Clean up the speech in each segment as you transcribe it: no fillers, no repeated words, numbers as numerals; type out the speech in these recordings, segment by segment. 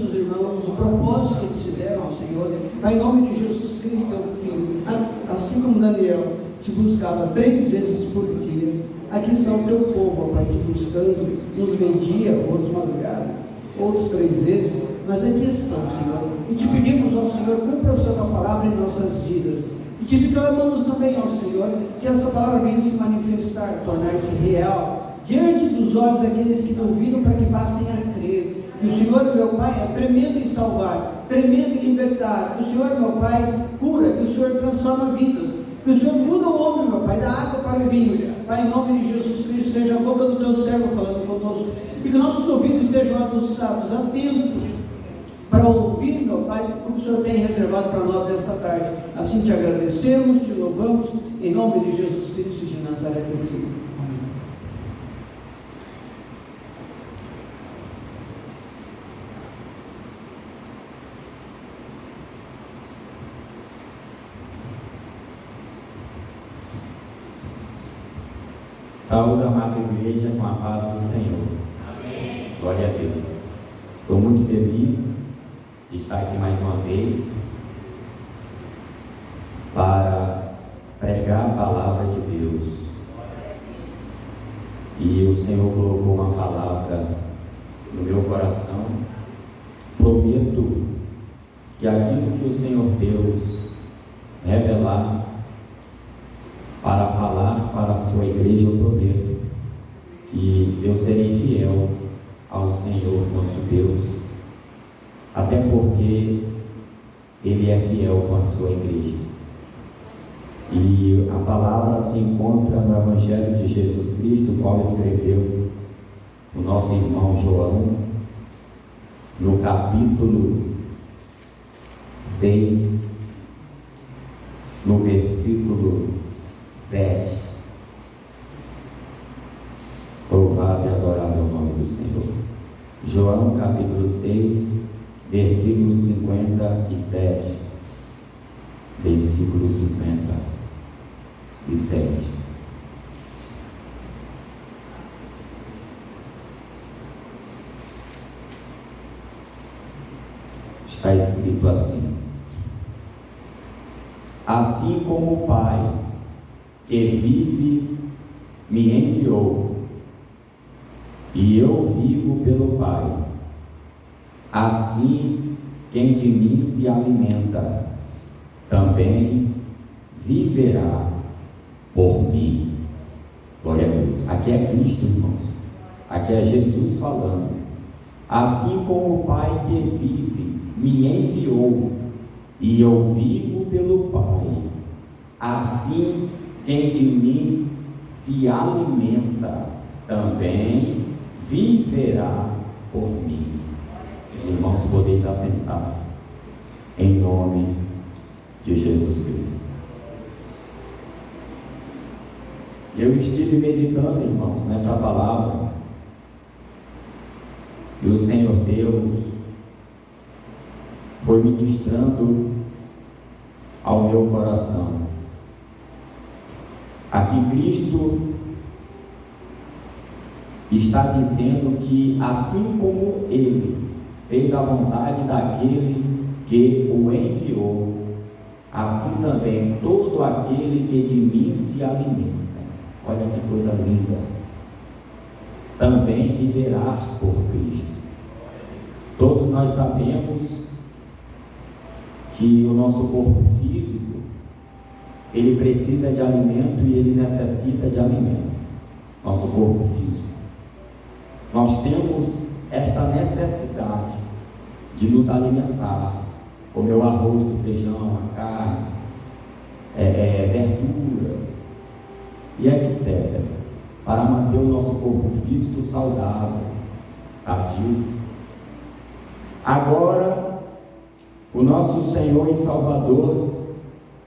dos irmãos, o propósito que eles fizeram ao Senhor. Pai, em nome de Jesus Cristo, teu Filho, assim como Daniel te buscava 3 vezes por dia, aqui está o teu povo, ó Pai, te buscando, uns meio-dia, outros madrugada, outros 3 vezes, mas aqui estão, Senhor, e te pedimos ao Senhor, cumpra a tua palavra em nossas vidas, e te clamamos também ao Senhor, que essa palavra venha se manifestar, tornar-se real, diante dos olhos daqueles que duvidam, para que passem a crer, que o Senhor, meu Pai, é tremendo em salvar, tremendo em libertar, que o Senhor, meu Pai, cura, que o Senhor transforma vidas, que o Senhor muda o homem, meu Pai, da água para o vinho. Pai, em nome de Jesus Cristo, seja a boca do teu servo falando conosco, e que nossos ouvidos estejam aguçados, atentos, para ouvir, meu Pai, o que o Senhor tem reservado para nós nesta tarde. Assim te agradecemos, te louvamos, em nome de Jesus Cristo de Nazaré, teu Filho. Amém. Saúde, amada igreja, com a paz do Senhor. Amém. Glória a Deus. Estou muito feliz de estar aqui mais uma vez para pregar a palavra de Deus. E o Senhor colocou uma palavra no meu coração. Prometo que aquilo que o Senhor Deus revelar para falar para a sua igreja, eu prometo que eu serei fiel ao Senhor nosso Deus, até porque Ele é fiel com a sua igreja. E a palavra se encontra no Evangelho de Jesus Cristo, o qual escreveu o nosso irmão João, no capítulo 6, no versículo 7. Louvado e adorável o nome do Senhor. João capítulo 6, versículo 57. Versículo 57. Está escrito assim: assim como o Pai que vive me enviou, e eu vivo pelo Pai, assim quem de mim se alimenta, também viverá por mim. Glória a Deus. Aqui é Cristo, irmãos. Aqui é Jesus falando. Assim como o Pai que vive me enviou, e eu vivo pelo Pai, assim quem de mim se alimenta, também viverá por mim. Os irmãos, podeis assentar, em nome de Jesus Cristo. Eu estive meditando, irmãos, nesta palavra, e o Senhor Deus foi ministrando ao meu coração. Aqui Cristo está dizendo que assim como Ele fez a vontade daquele que o enviou, assim também todo aquele que de mim se alimenta, olha que coisa linda, também viverá por Cristo. Todos nós sabemos que o nosso corpo físico, ele precisa de alimento e ele necessita de alimento. Nosso corpo físico. Nós temos esta necessidade de nos alimentar, comer o arroz, o feijão, a carne, verduras e etc., para manter o nosso corpo físico saudável, sadio. Agora, o nosso Senhor e Salvador,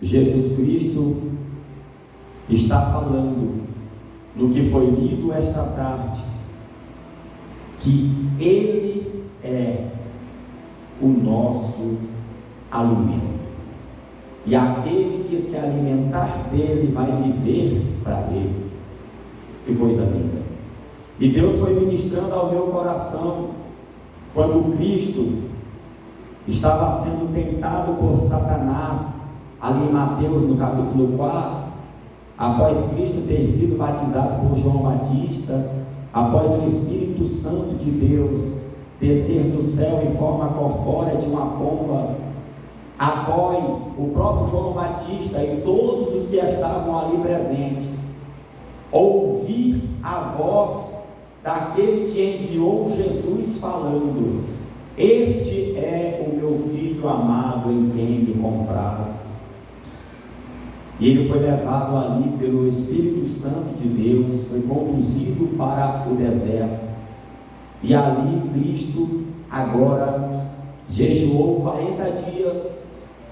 Jesus Cristo, está falando, no que foi lido esta tarde, que Ele é o nosso alimento, e aquele que se alimentar dele vai viver para Ele. Que coisa linda! E Deus foi ministrando ao meu coração, quando Cristo estava sendo tentado por Satanás, ali em Mateus no capítulo 4, após Cristo ter sido batizado por João Batista, após o Espírito Santo de Deus descer do céu em forma corpórea de uma pomba, após o próprio João Batista e todos os que estavam ali presentes ouvir a voz daquele que enviou Jesus falando: este é o meu filho amado em quem me comprazo. E ele foi levado ali pelo Espírito Santo de Deus, foi conduzido para o deserto, e ali Cristo agora jejuou 40 dias,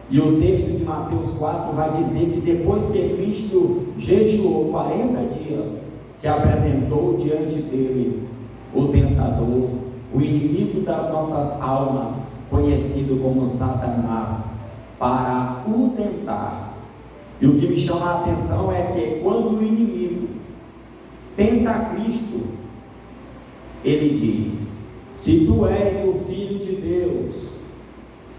e o texto de Mateus 4 vai dizer que depois que Cristo jejuou 40 dias, se apresentou diante dele o tentador, o inimigo das nossas almas, conhecido como Satanás, para o tentar. E o que me chama a atenção é que quando o inimigo tenta Cristo, ele diz: se tu és o Filho de Deus,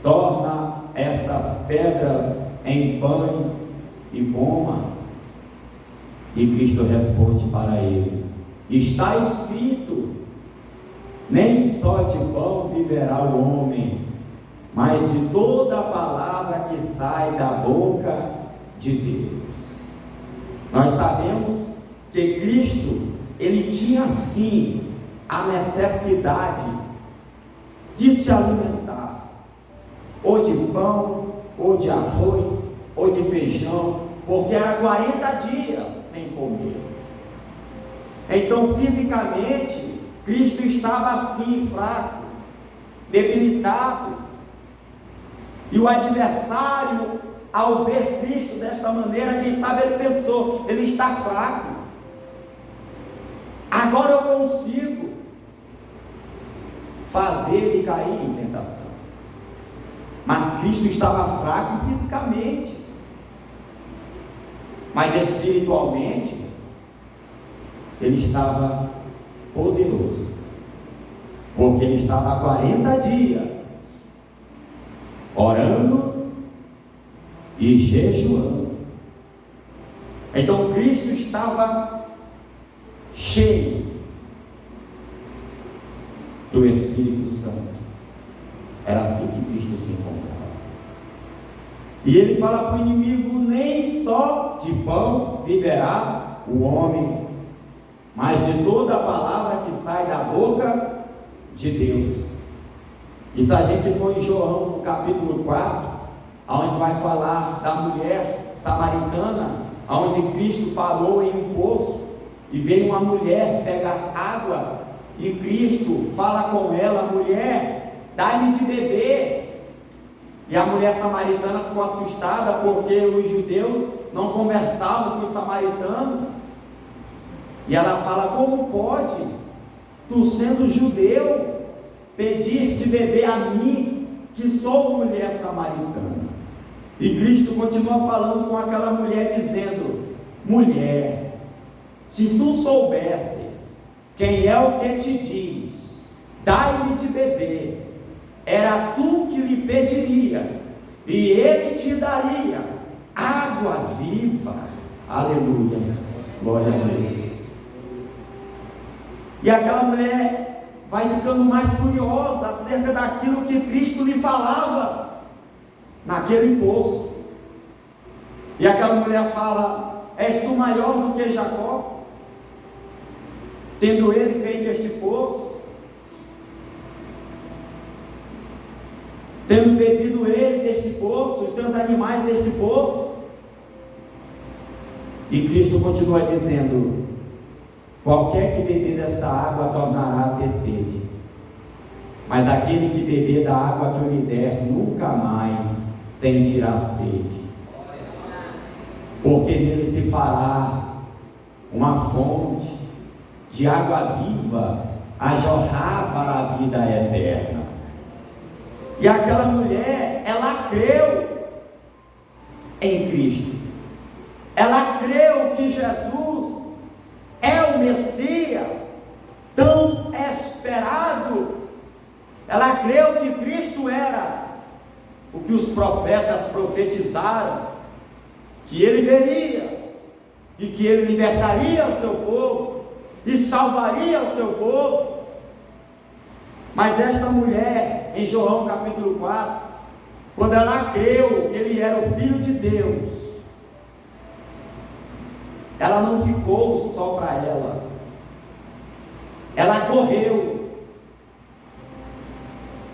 torna estas pedras em pães e coma. E Cristo responde para ele: está escrito, nem só de pão viverá o homem, mas de toda a palavra que sai da boca de Deus. Nós sabemos que Cristo, ele tinha sim a necessidade de se alimentar, ou de pão, ou de arroz, ou de feijão, porque era 40 dias sem comer. Então, fisicamente, Cristo estava assim, fraco, debilitado, e o adversário, ao ver Cristo desta maneira, quem sabe ele pensou: ele está fraco, agora eu consigo fazer ele cair em tentação. Mas Cristo estava fraco fisicamente, mas espiritualmente ele estava poderoso, porque ele estava há 40 dias orando e jejuando. Então Cristo estava cheio do Espírito Santo. Era assim que Cristo se encontrava. E ele fala para o inimigo: nem só de pão viverá o homem, mas de toda a palavra que sai da boca de Deus. E se a gente for em João, no capítulo 4, onde vai falar da mulher samaritana, onde Cristo parou em um poço, e veio uma mulher pegar água, e Cristo fala com ela: mulher, dá-me de beber. E a mulher samaritana ficou assustada, porque os judeus não conversavam com os samaritanos, e ela fala: como pode, tu sendo judeu, pedir de beber a mim, que sou mulher samaritana? E Cristo continua falando com aquela mulher, dizendo: mulher, se tu soubesses quem é o que te diz, dai-me de beber, era tu que lhe pediria, e ele te daria água viva. Aleluia, glória a Deus. E aquela mulher vai ficando mais curiosa acerca daquilo que Cristo lhe falava naquele poço. E aquela mulher fala: és tu maior do que Jacó, tendo ele feito este poço, tendo bebido ele deste poço, os seus animais deste poço? E Cristo continua dizendo: qualquer que beber desta água tornará a ter sede, mas aquele que beber da água que eu lhe der nunca mais sentirá sede, porque nele se fará uma fonte de água viva a jorrar para a vida eterna. E aquela mulher, ela creu em Cristo, ela creu que Jesus é o Messias tão esperado, ela creu que Cristo era que os profetas profetizaram, que ele veria, e que ele libertaria o seu povo, e salvaria o seu povo. Mas esta mulher, em João capítulo 4, quando ela creu que ele era o Filho de Deus, ela não ficou só para ela, ela correu,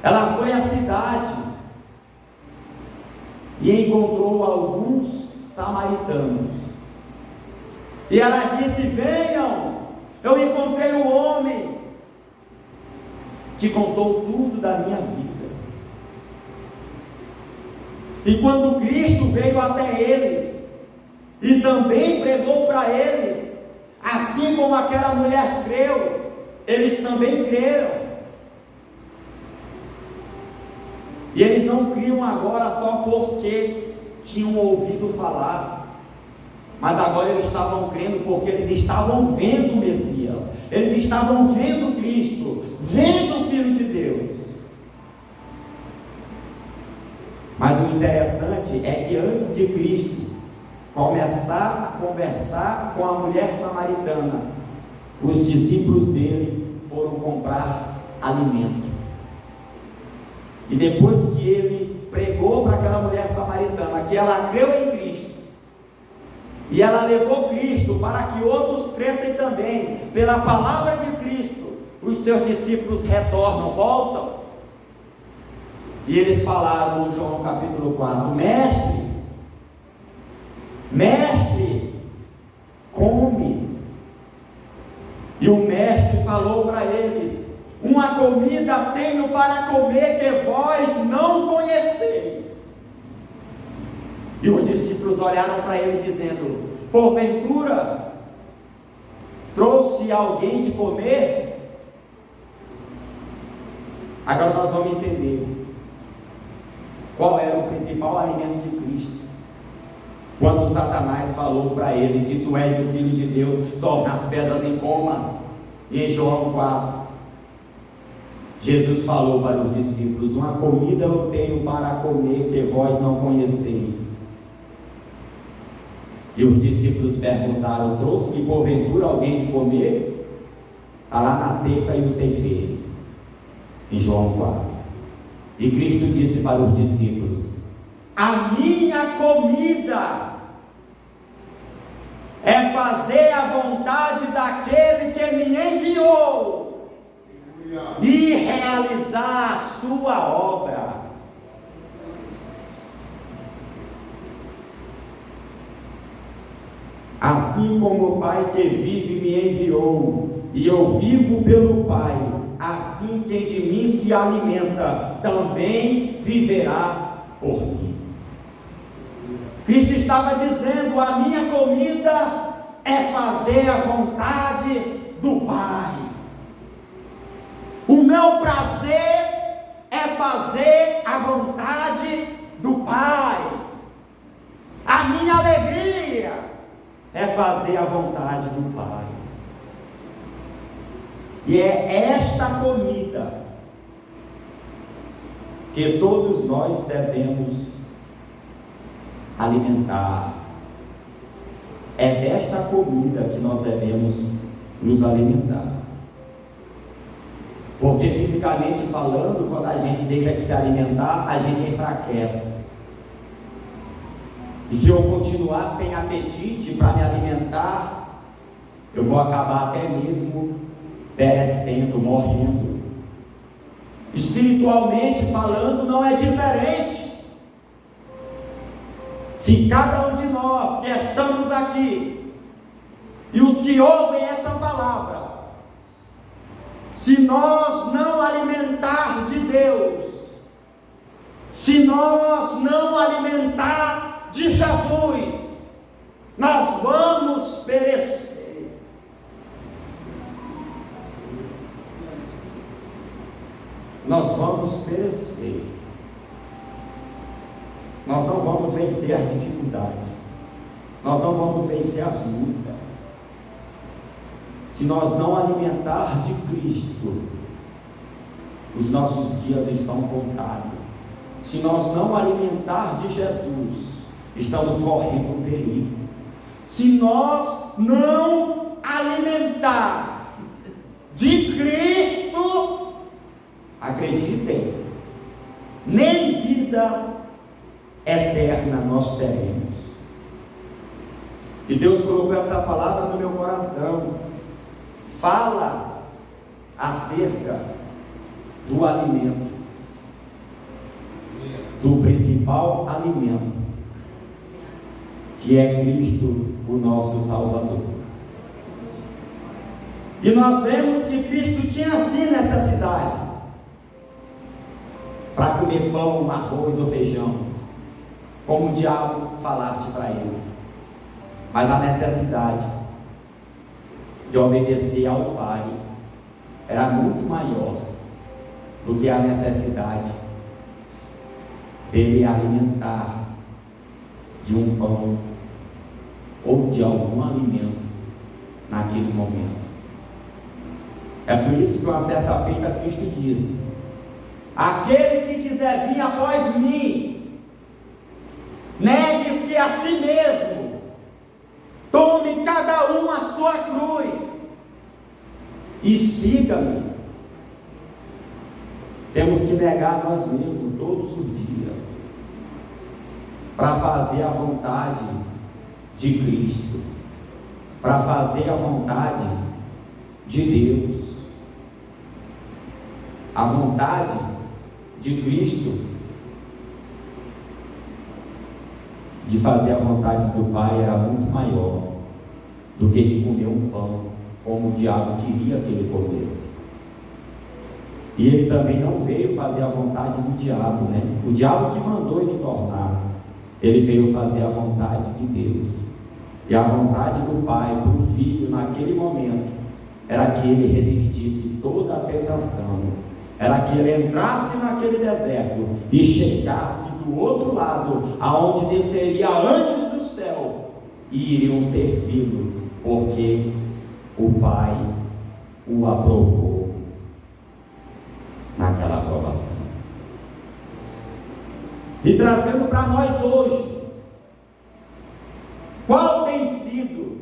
ela foi à cidade e encontrou alguns samaritanos, e ela disse: venham, eu encontrei um homem que contou tudo da minha vida. E quando Cristo veio até eles e também pregou para eles, assim como aquela mulher creu, eles também creram. E eles não criam agora só porque tinham ouvido falar, mas agora eles estavam crendo porque eles estavam vendo o Messias, eles estavam vendo Cristo, vendo o Filho de Deus. Mas o interessante é que antes de Cristo começar a conversar com a mulher samaritana, os discípulos dele foram comprar alimento. E depois que ele pregou para aquela mulher samaritana que ela creu em Cristo, e ela levou Cristo para que outros crescem também pela palavra de Cristo, os seus discípulos retornam, voltam. E eles falaram no João capítulo 4: Mestre, come. E o mestre falou para eles: uma comida tenho para comer que vós não conheceis. E os discípulos olharam para ele dizendo: porventura trouxe alguém de comer? Agora nós vamos entender qual era o principal alimento de Cristo. Quando Satanás falou para ele: se tu és o Filho de Deus, torna as pedras em coma. E em João 4, Jesus falou para os discípulos: uma comida eu tenho para comer que vós não conheceis. E os discípulos perguntaram: trouxe-lhe porventura alguém de comer? Está lá na ceifa e nos ceifeiros, em João 4. E Cristo disse para os discípulos: a minha comida é fazer a vontade daquele que me enviou e realizar a sua obra. Assim como o Pai que vive me enviou, e eu vivo pelo Pai, assim quem de mim se alimenta, também viverá por mim. Cristo estava dizendo: a minha comida é fazer a vontade do Pai. O meu prazer é fazer a vontade do Pai. A minha alegria é fazer a vontade do Pai. E é esta comida que todos nós devemos alimentar. É desta comida que nós devemos nos alimentar. Porque fisicamente falando, quando a gente deixa de se alimentar, a gente enfraquece. E se eu continuar sem apetite para me alimentar, eu vou acabar até mesmo perecendo, morrendo. Espiritualmente falando, não é diferente. Se cada um de nós que estamos aqui e os que ouvem essa palavra, se nós não alimentar de Deus, se nós não alimentar de Jesus, nós vamos perecer. Nós vamos perecer. Nós não vamos vencer as dificuldades. Nós não vamos vencer as lutas. Se nós não alimentar de Cristo, os nossos dias estão contados. se nós não alimentar de Jesus, estamos correndo um perigo. Se nós não alimentar de Cristo, acreditem, nem vida eterna nós teremos. E Deus colocou essa palavra no meu coração. Fala acerca do alimento, do principal alimento, que é Cristo, o nosso Salvador. E nós vemos que Cristo tinha sim necessidade para comer pão, arroz ou feijão, como o diabo falaste para ele. Mas a necessidade de obedecer ao Pai era muito maior do que a necessidade dele alimentar de um pão ou de algum alimento naquele momento. É por isso que uma certa feita Cristo diz: aquele que quiser vir após mim, negue-se a si mesmo, tome cada um a sua cruz e siga-me. Temos que negar nós mesmos todos os dias para fazer a vontade de Cristo, para fazer a vontade de Deus. A vontade de Cristo, de fazer a vontade do Pai, era muito maior do que de comer um pão, como o diabo queria que ele comesse. E ele também não veio fazer a vontade do diabo, né? O diabo que mandou ele tornar. Ele veio fazer a vontade de Deus. E a vontade do Pai para o Filho naquele momento era que ele resistisse toda a tentação, era que ele entrasse naquele deserto e chegasse do outro lado, aonde desceria anjos do céu e iriam servi-lo, porque o Pai o aprovou naquela aprovação. E trazendo para nós hoje, qual tem sido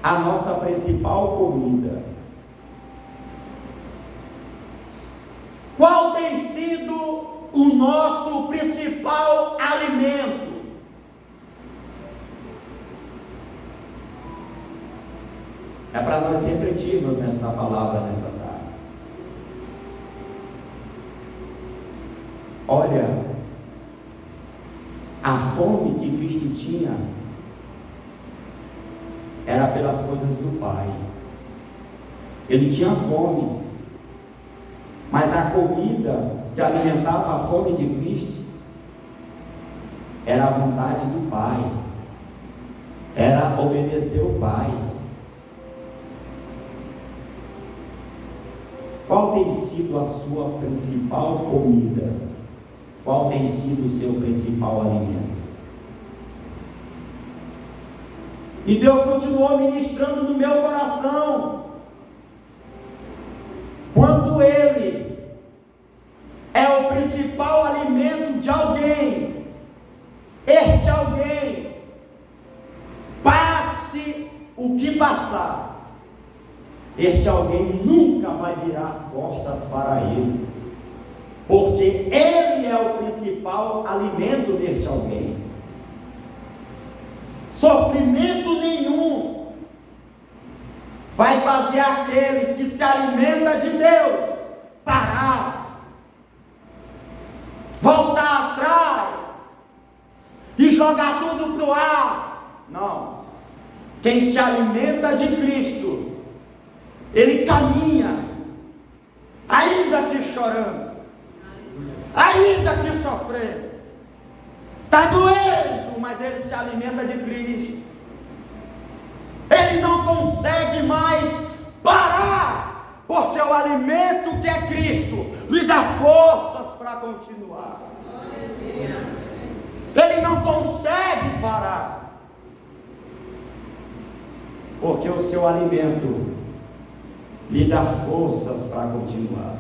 a nossa principal comida? Qual tem sido o nosso principal alimento? É para nós refletirmos nesta palavra nessa tarde. Olha, a fome que Cristo tinha era pelas coisas do Pai. Ele tinha fome, mas a comida que alimentava a fome de Cristo era a vontade do Pai, era obedecer o Pai. Qual tem sido a sua principal comida? Qual tem sido o seu principal alimento? E Deus continuou ministrando no meu coração, quando Ele é o principal alimento de alguém, este alguém, passe o que passar, este alguém nunca vai virar as costas para Ele, porque Ele é o principal alimento deste alguém. Sofrimento nenhum vai fazer aqueles que se alimentam de Deus parar, voltar atrás e jogar tudo para o ar. Não. Quem se alimenta de Cristo, ele caminha, ainda que chorando, ainda que sofrendo, está doendo, mas ele se alimenta de Cristo. Ele não consegue mais parar, porque o alimento que é Cristo lhe dá forças para continuar. Ele não consegue parar, porque o seu alimento lhe dá forças para continuar.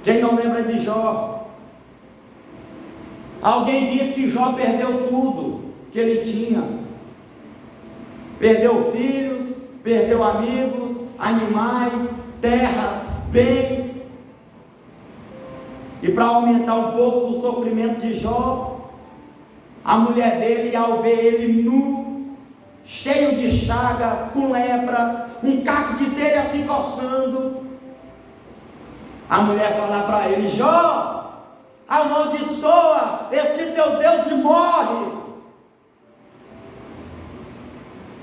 Quem não lembra de Jó? Alguém disse que Jó perdeu tudo que ele tinha. Perdeu filhos, perdeu amigos, animais, terras, bens. E para aumentar um pouco do sofrimento de Jó, a mulher dele, ao ver ele nu, cheio de chagas, com lepra, um caco de telha se coçando, a mulher fala para ele: Jó, amaldiçoa esse teu Deus e morre.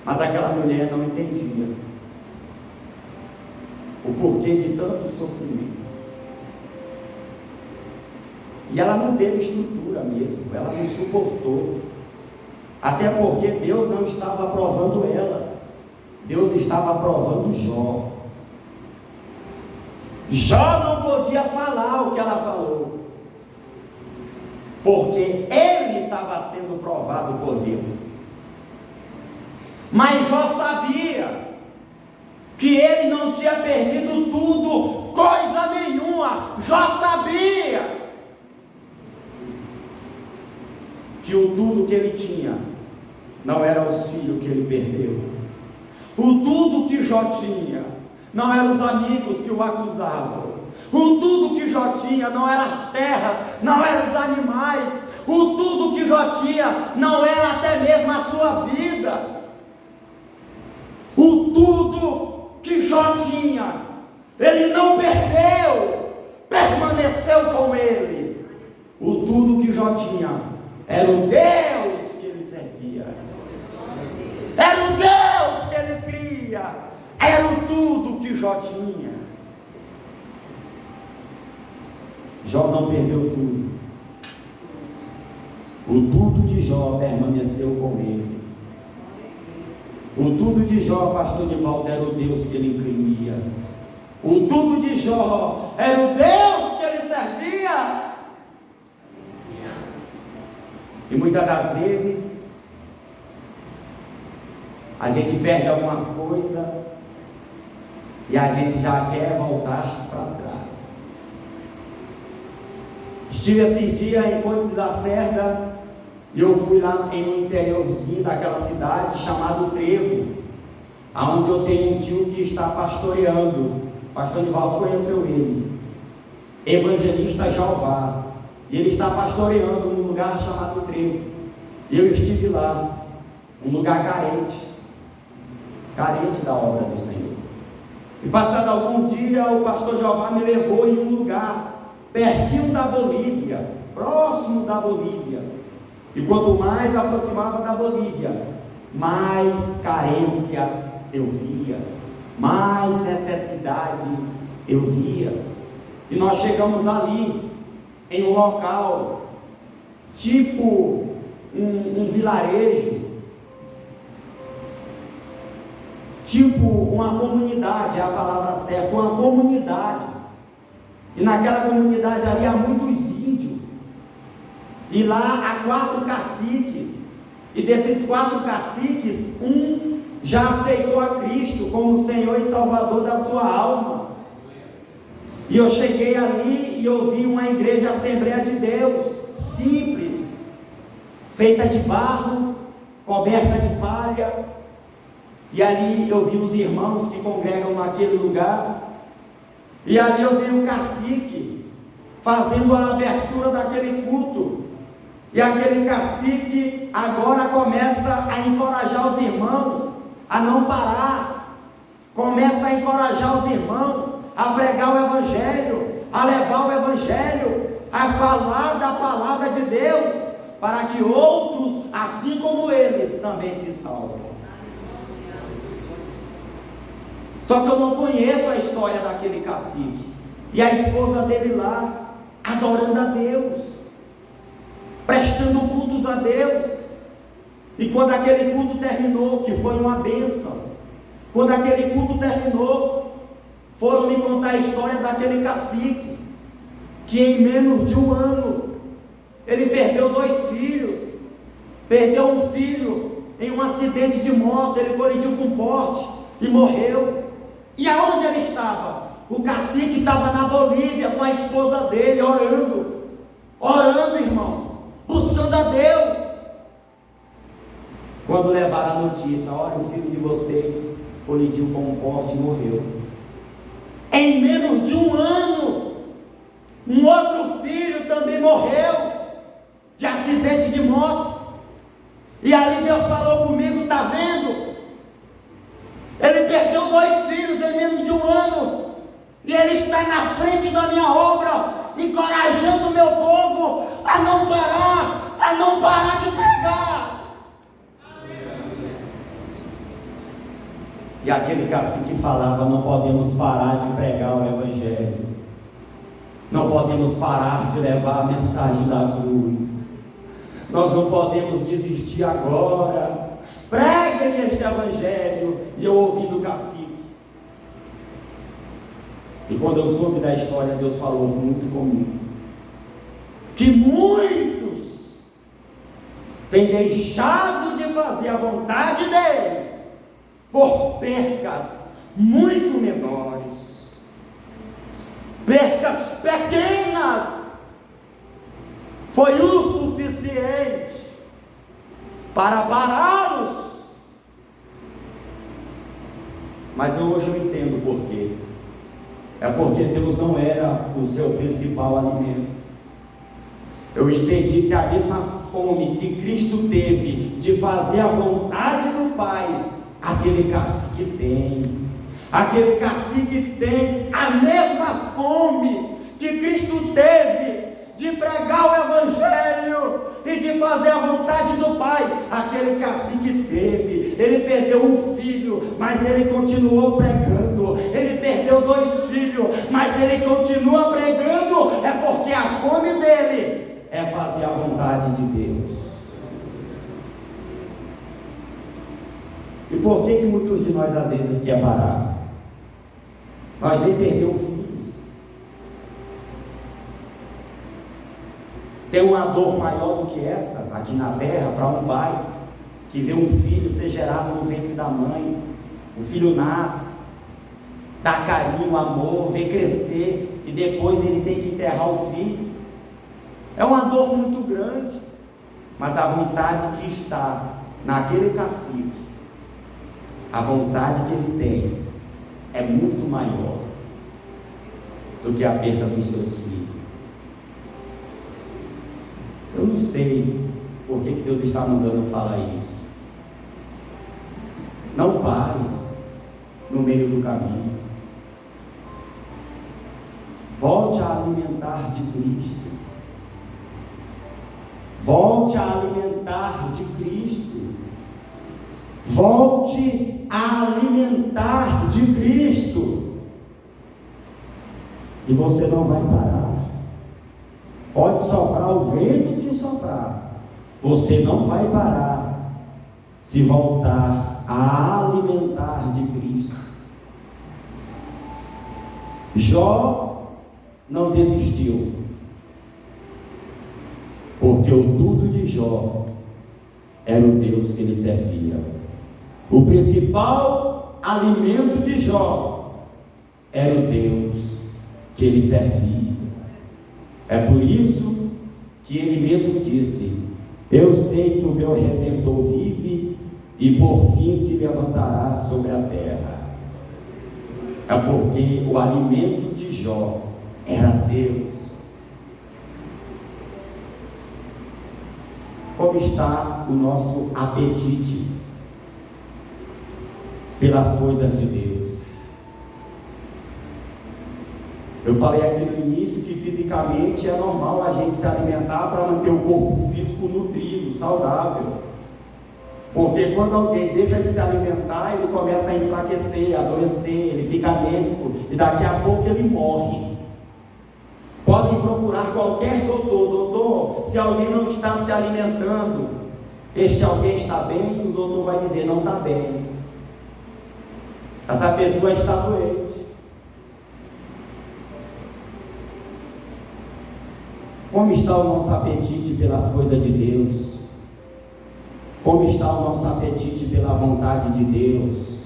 Mas aquela mulher não entendia o porquê de tanto sofrimento. E ela não teve estrutura mesmo, ela não suportou. Até porque Deus não estava aprovando ela, Deus estava aprovando Jó. Jó não podia falar o que ela falou, porque ele estava sendo provado por Deus. Mas Jó sabia que ele não tinha perdido tudo, coisa nenhuma. Jó sabia que o tudo que ele tinha não eram os filhos que ele perdeu. O tudo que Jó tinha não eram os amigos que o acusavam. O tudo que Jó tinha não eram as terras, não eram os animais. O tudo que Jó tinha não era até mesmo a sua vida. O tudo que Jó tinha, ele não perdeu, permaneceu com ele. O tudo que Jó tinha era o Deus que ele servia, era o Deus que ele cria, era o tudo que Jó tinha. Jó não perdeu tudo, o tudo de Jó permaneceu com ele. O tudo de Jó, pastor Nivaldo, era o Deus que ele cria. O tudo de Jó era o Deus que ele servia. E muitas das vezes a gente perde algumas coisas e a gente já quer voltar para trás. Estive esses dias em Pontes da Serra e eu fui lá em um interiorzinho daquela cidade chamado Trevo, aonde eu tenho um tio que está pastoreando. O pastor Nivaldo conheceu ele, evangelista Jeová. E ele está pastoreando num lugar chamado Trevo. Eu estive lá, um lugar carente da obra do Senhor. E passado algum dia, o pastor Jeová me levou em um lugar pertinho da Bolívia, próximo da Bolívia. E quanto mais aproximava da Bolívia, mais carência eu via, mais necessidade eu via. E nós chegamos ali, em um local, tipo um vilarejo, tipo uma comunidade, é a palavra certa, uma comunidade. E naquela comunidade ali há muitos índios. E lá há 4 caciques. E desses 4 caciques, um já aceitou a Cristo como Senhor e Salvador da sua alma. E eu cheguei ali e eu vi uma igreja Assembleia de Deus, simples, feita de barro, coberta de palha. E ali eu vi os irmãos que congregam naquele lugar. E ali eu vi o cacique fazendo a abertura daquele culto. E aquele cacique agora começa a encorajar os irmãos a não parar. Começa a encorajar os irmãos a pregar o Evangelho, a levar o Evangelho, a falar da palavra de Deus, para que outros, assim como eles, também se salvem. Só que eu não conheço a história daquele cacique, e a esposa dele lá, adorando a Deus, prestando cultos a Deus. E quando aquele culto terminou, que foi uma bênção, quando aquele culto terminou, foram me contar a história daquele cacique, que em menos de um ano, ele perdeu 2 filhos, perdeu um filho em um acidente de moto, ele colidiu com um poste e morreu. E aonde ele estava? O cacique estava na Bolívia com a esposa dele, orando, irmãos, buscando a Deus. Quando levaram a notícia, olha, o filho de vocês colidiu com um poste e morreu. Em menos de um ano, um outro filho também morreu de acidente de moto. E ali Deus falou comigo, está vendo? Ele perdeu 2 filhos em menos de um ano. E Ele está na frente da minha obra, encorajando o meu povo a não parar de pregar. E aquele cacique falava, não podemos parar de pregar o Evangelho. Não podemos parar de levar a mensagem da cruz. Nós não podemos desistir agora. Preguem este Evangelho. E eu ouvi do cacique. E quando eu soube da história, Deus falou muito comigo. Que muitos têm deixado de fazer a vontade dEle por percas muito menores. Percas pequenas. Foi o suficiente para pará-los. Mas hoje eu entendo por quê. É porque Deus não era o seu principal alimento. Eu entendi que a mesma fome que Cristo teve de fazer a vontade do Pai, aquele cacique tem. Aquele cacique tem a mesma fome que Cristo teve de pregar o Evangelho e de fazer a vontade do Pai. Aquele cacique teve. Ele perdeu um filho, mas ele continuou pregando. Ele perdeu 2 filhos, mas ele continua pregando. É porque a fome dele é fazer a vontade de Deus. E por que muitos de nós às vezes quer parar? Nós nem perdemos filhos. Tem uma dor maior do que essa aqui na terra para um pai que vê um filho ser gerado no ventre da mãe. O filho nasce, dá carinho, amor, vê crescer e depois ele tem que enterrar o filho. É uma dor muito grande, mas a vontade que está naquele cacique, a vontade que ele tem é muito maior do que a perda dos seus filhos. Eu não sei por que Deus está mandando falar isso. Não pare no meio do caminho. Volte a alimentar de Cristo. Volte a alimentar de Cristo. Volte a alimentar de Cristo. E você não vai parar. Pode soprar o vento que soprar, você não vai parar se voltar a alimentar de Cristo. Jó não desistiu, porque o tudo de Jó era o Deus que ele servia. O principal alimento de Jó era o Deus que ele servia. É por isso que ele mesmo disse: eu sei que o meu Redentor vive e por fim se levantará sobre a terra. É porque o alimento de Jó era Deus. Como está o nosso apetite pelas coisas de Deus? Eu falei aqui no início que fisicamente é normal a gente se alimentar para manter o corpo físico nutrido, saudável. Porque quando alguém deixa de se alimentar, ele começa a enfraquecer, a adoecer, ele fica anémico e daqui a pouco ele morre. Podem procurar qualquer doutor, se alguém não está se alimentando, este alguém está bem? O doutor vai dizer, não está bem. Essa pessoa está doente. Como está o nosso apetite pelas coisas de Deus? Como está o nosso apetite pela vontade de Deus?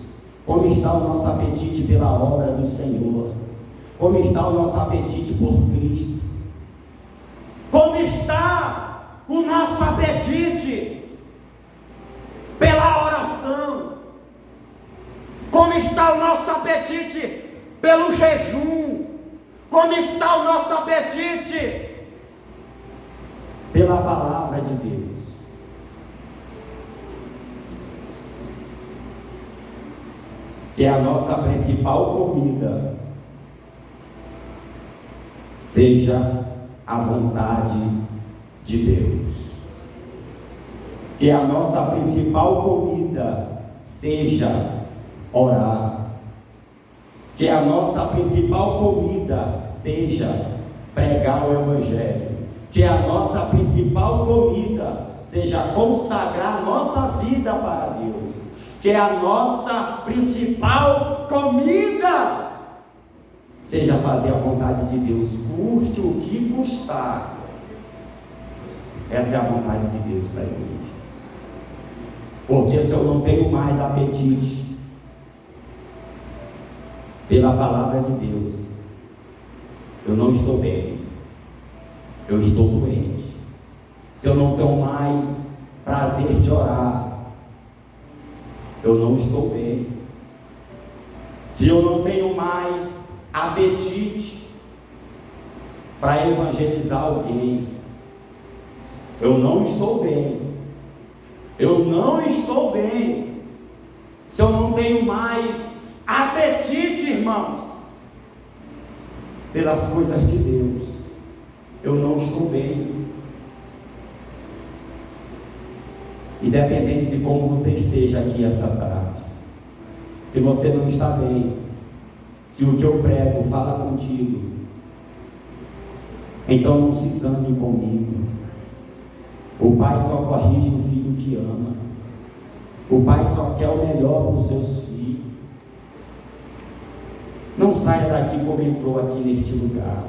Como está o nosso apetite pela obra do Senhor? Como está o nosso apetite por Cristo? Como está o nosso apetite pela oração? Como está o nosso apetite pelo jejum? Como está o nosso apetite pela palavra de Deus? Que a nossa principal comida seja a vontade de Deus. Que a nossa principal comida seja orar. Que a nossa principal comida seja pregar o Evangelho. Que a nossa principal comida seja consagrar a nossa vida para Deus. Que a nossa principal comida seja fazer a vontade de Deus, custe o que custar. Essa é a vontade de Deus para a igreja. Porque se eu não tenho mais apetite pela palavra de Deus, eu não estou bem, eu estou doente. Se eu não tenho mais prazer de orar, eu não estou bem. Se eu não tenho mais apetite para evangelizar alguém, eu não estou bem. Eu não estou bem. Se eu não tenho mais apetite, irmãos, pelas coisas de Deus, eu não estou bem. Independente de como você esteja aqui essa tarde, se você não está bem, se o que eu prego fala contigo, então não se zangue comigo. O pai só corrige o filho que ama. O pai só quer o melhor para os seus filhos. Não saia daqui como entrou aqui neste lugar.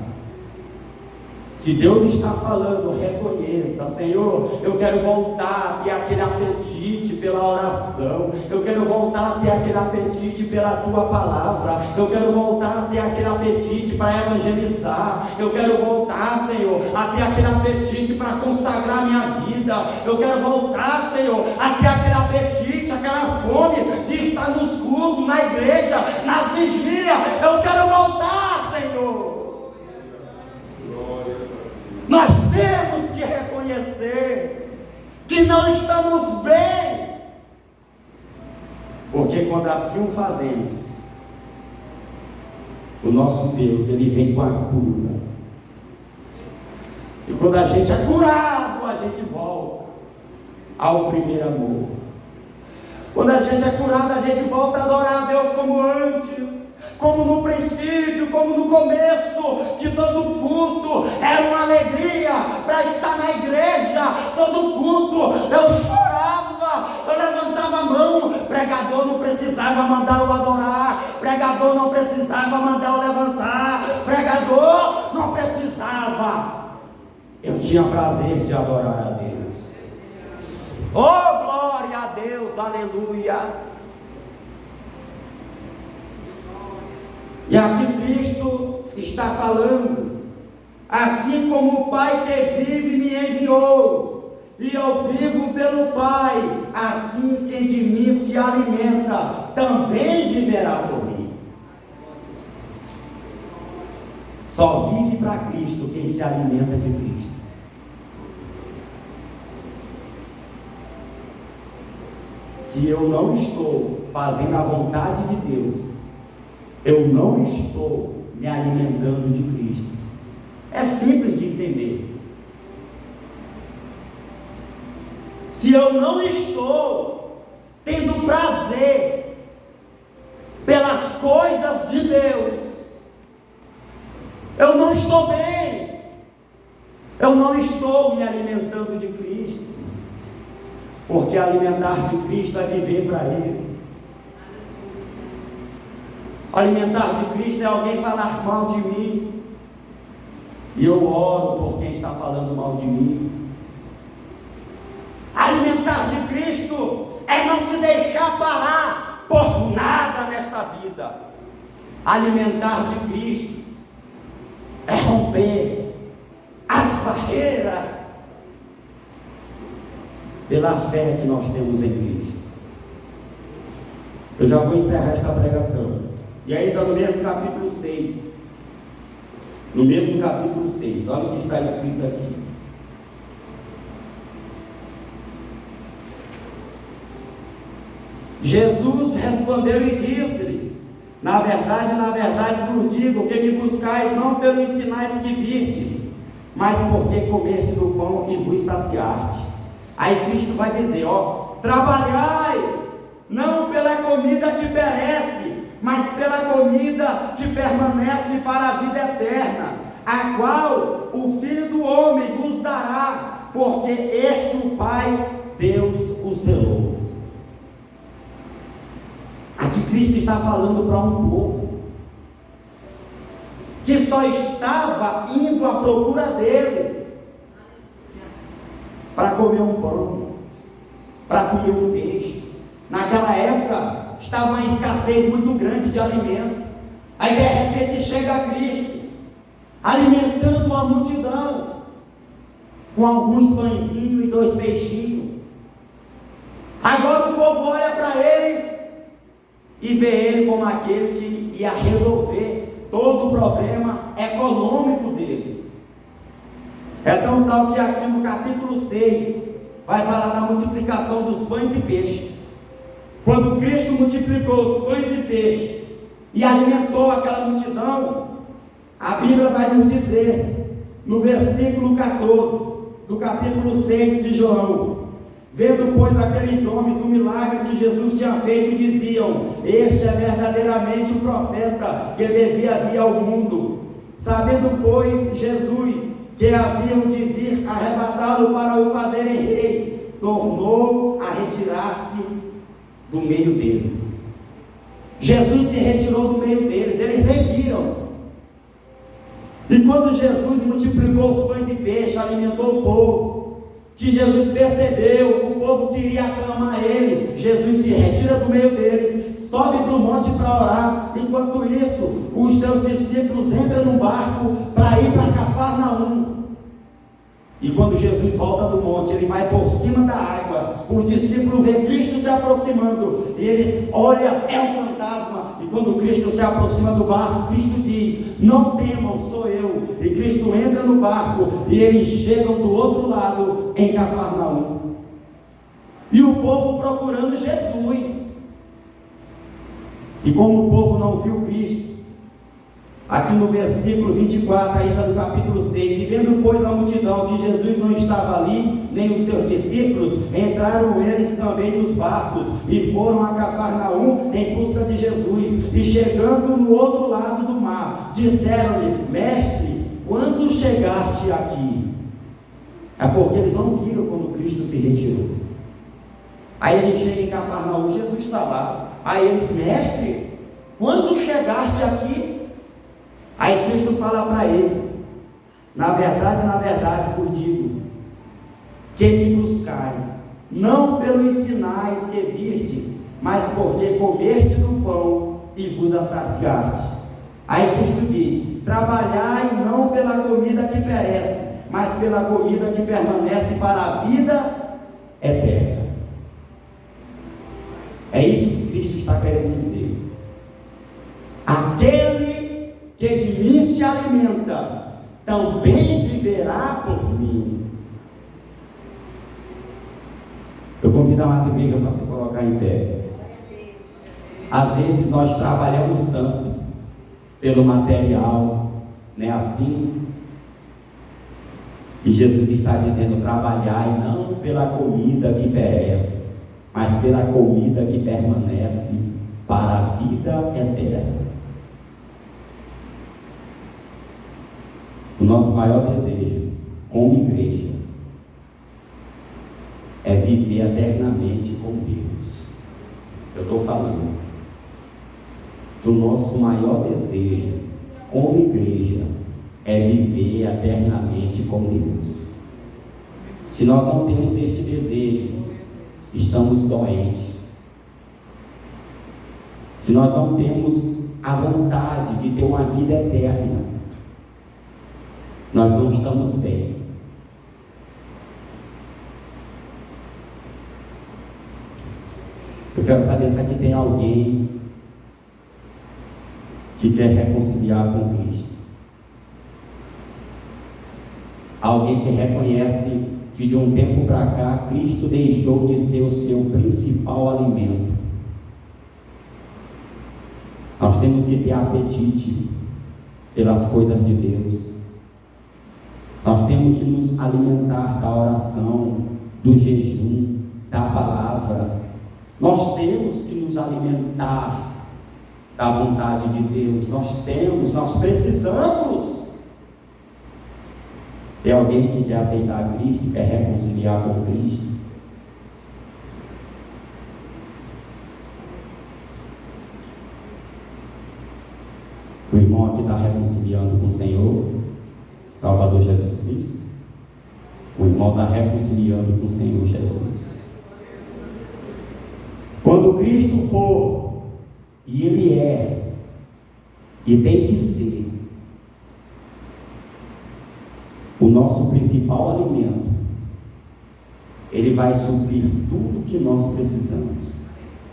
Se Deus está falando, reconheça: Senhor, eu quero voltar a ter aquele apetite pela oração, eu quero voltar a ter aquele apetite pela Tua palavra, eu quero voltar a ter aquele apetite para evangelizar, eu quero voltar, Senhor, a ter aquele apetite para consagrar minha vida, eu quero voltar, Senhor, a ter aquele apetite, aquela fome de estar nos cultos, na igreja, na vigília. Eu quero voltar, Senhor. Nós temos que reconhecer que não estamos bem, porque quando assim o fazemos, o nosso Deus, Ele vem com a cura, e quando a gente é curado, a gente volta ao primeiro amor. Quando a gente é curado, a gente volta a adorar a Deus como antes, como no princípio, como no começo de todo culto. Era uma alegria para estar na igreja. Todo culto eu chorava, eu levantava a mão. Pregador não precisava mandar eu adorar, pregador não precisava mandar eu levantar, pregador não precisava. Eu tinha prazer de adorar a Deus. Oh, glória a Deus, aleluia. E aqui Cristo está falando: assim como o Pai que vive me enviou, e eu vivo pelo Pai, assim quem de mim se alimenta, também viverá por mim. Só vive para Cristo quem se alimenta de Cristo. Se eu não estou fazendo a vontade de Deus, eu não estou me alimentando de Cristo. É simples de entender. Se eu não estou tendo prazer pelas coisas de Deus, eu não estou bem. Eu não estou me alimentando de Cristo. Porque alimentar de Cristo é viver para Ele. Alimentar de Cristo é alguém falar mal de mim, e eu oro por quem está falando mal de mim. Alimentar de Cristo é não se deixar parar por nada nesta vida. Alimentar de Cristo é romper as barreiras pela fé que nós temos em Cristo. Eu já vou encerrar esta pregação. E ainda no mesmo capítulo 6. No mesmo capítulo 6, olha o que está escrito aqui. Jesus respondeu e disse-lhes: na verdade vos digo que me buscais não pelos sinais que vistes, mas porque comeste do pão e vos saciaste. Aí Cristo vai dizer, trabalhai, não pela comida que perece, mas pela comida que permanece para a vida eterna, a qual o Filho do Homem vos dará, porque este o Pai, Deus, o selou. Aqui Cristo está falando para um povo que só estava indo à procura dele para comer um pão, para comer um peixe. Naquela época estava uma escassez muito grande de alimento. Aí de repente chega Cristo alimentando uma multidão com alguns pãezinhos e 2 peixinhos. Agora o povo olha para ele e vê ele como aquele que ia resolver todo o problema econômico deles. É tão tal que aqui no capítulo 6 vai falar da multiplicação dos pães e peixes. Quando Cristo multiplicou os pães e peixes e alimentou aquela multidão, a Bíblia vai nos dizer no versículo 14 do capítulo 6 de João: vendo pois aqueles homens o milagre que Jesus tinha feito, diziam: este é verdadeiramente o profeta que devia vir ao mundo. Sabendo pois Jesus que haviam de vir arrebatá-lo para o fazerem rei, tornou a retirar-se do meio deles. Jesus se retirou do meio deles, eles nem viram. E quando Jesus multiplicou os pães e peixes, alimentou o povo, que Jesus percebeu que o povo queria aclamar a ele, Jesus se retira do meio deles, sobe para o monte para orar. Enquanto isso, os seus discípulos entram no barco para ir para Cafarnaum. E quando Jesus volta do monte, ele vai por cima da água. Os discípulos vê Cristo se aproximando e eles olham, é um fantasma. E quando Cristo se aproxima do barco, Cristo diz: não temam, sou eu. E Cristo entra no barco e eles chegam do outro lado, em Cafarnaum. E o povo procurando Jesus. E como o povo não viu Cristo, aqui no versículo 24, ainda do capítulo 6, e vendo pois a multidão que Jesus não estava ali, nem os seus discípulos, entraram eles também nos barcos, e foram a Cafarnaum em busca de Jesus, e chegando no outro lado do mar, disseram-lhe: mestre, quando chegaste aqui? É porque eles não viram quando Cristo se retirou. Aí ele chega em Cafarnaum, Jesus está lá. Aí eles: mestre, quando chegaste aqui? Aí Cristo fala para eles: na verdade vos digo, que me buscais, não pelos sinais que vistes, mas porque comeste do pão e vos saciaste. Aí Cristo diz: trabalhai não pela comida que perece, mas pela comida que permanece para a vida eterna. É isso que Cristo está querendo dizer. Aquele que de mim se alimenta, também viverá por mim. Eu convido a amada igreja para se colocar em pé. Às vezes nós trabalhamos tanto pelo material, não é assim? E Jesus está dizendo: trabalhai não pela comida que perece, mas pela comida que permanece para a vida eterna. O nosso maior desejo, como igreja, é viver eternamente com Deus. Eu estou falando que o nosso maior desejo, como igreja, é viver eternamente com Deus. Se nós não temos este desejo, estamos doentes. Se nós não temos a vontade de ter uma vida eterna, nós não estamos bem. Eu quero saber se aqui tem alguém que quer reconciliar com Cristo. Alguém que reconhece que de um tempo para cá Cristo deixou de ser o seu principal alimento. Nós temos que ter apetite pelas coisas de Deus. Nós temos que nos alimentar da oração, do jejum, da palavra. Nós temos que nos alimentar da vontade de Deus. Nós precisamos. Tem alguém que quer aceitar Cristo, quer reconciliar com Cristo? O irmão aqui está reconciliando com o Senhor, Salvador Jesus Cristo. O irmão está reconciliando com o Senhor Jesus. Quando Cristo for, e Ele é, e tem que ser, o nosso principal alimento, Ele vai suprir tudo que nós precisamos.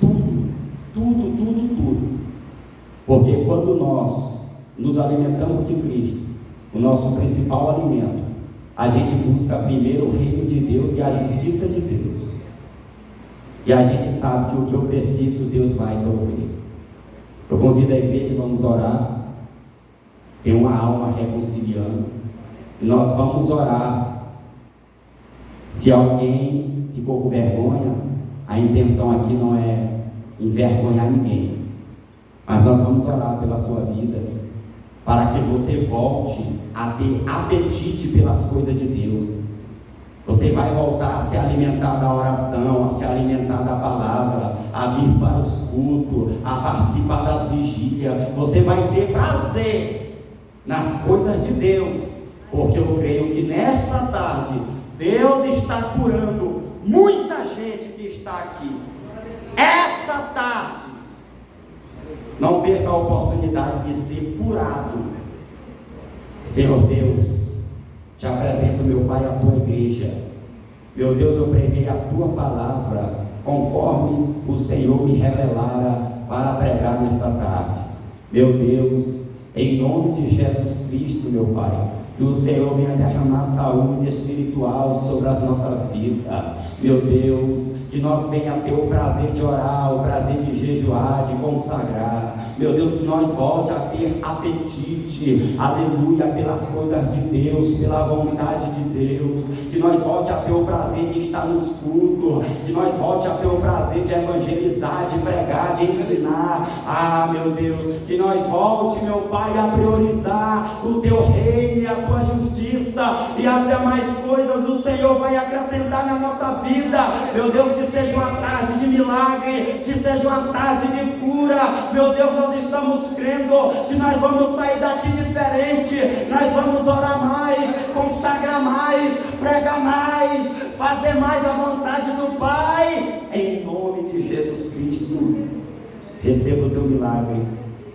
Tudo. Porque quando nós nos alimentamos de Cristo, o nosso principal alimento, a gente busca primeiro o reino de Deus e a justiça de Deus. E a gente sabe que o que eu preciso, Deus vai prover. Eu convido a igreja, vamos orar. Tem uma alma reconciliando. E nós vamos orar. Se alguém ficou com vergonha, a intenção aqui não é envergonhar ninguém, mas nós vamos orar pela sua vida, para que você volte a ter apetite pelas coisas de Deus. Você vai voltar a se alimentar da oração, a se alimentar da palavra, a vir para os cultos, a participar das vigílias. Você vai ter prazer nas coisas de Deus, porque eu creio que nessa tarde Deus está curando muita gente que está aqui. Essa tarde, não perca a oportunidade de ser curado. Senhor Deus, te apresento, meu Pai, a tua igreja. Meu Deus, eu preguei a tua palavra conforme o Senhor me revelara para pregar nesta tarde. Meu Deus, em nome de Jesus Cristo, meu Pai, que o Senhor venha derramar saúde espiritual sobre as nossas vidas. Meu Deus, que nós venha ter o prazer de orar, o prazer de jejuar, de consagrar. Meu Deus, que nós volte a ter apetite, aleluia, pelas coisas de Deus, pela vontade de Deus. Que nós volte a ter o prazer de estar nos cultos, que nós volte a ter o prazer de evangelizar, de pregar, de ensinar. Ah, meu Deus, que nós volte, meu Pai, a priorizar o teu reino e a tua justiça, e as demais coisas o Senhor vai acrescentar na nossa vida. Meu Deus, que seja uma tarde de milagre, que seja uma tarde de cura. Meu Deus, nós estamos crendo que nós vamos sair daqui diferente. Nós vamos orar mais, consagrar mais, pregar mais, fazer mais a vontade do Pai, em nome de Jesus Cristo. Receba o teu milagre.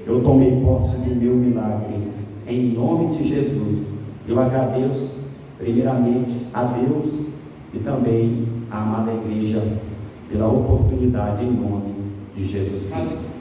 Eu tomei posse do meu milagre, em nome de Jesus. Eu agradeço primeiramente a Deus e também a amada igreja pela oportunidade, em nome de Jesus Cristo.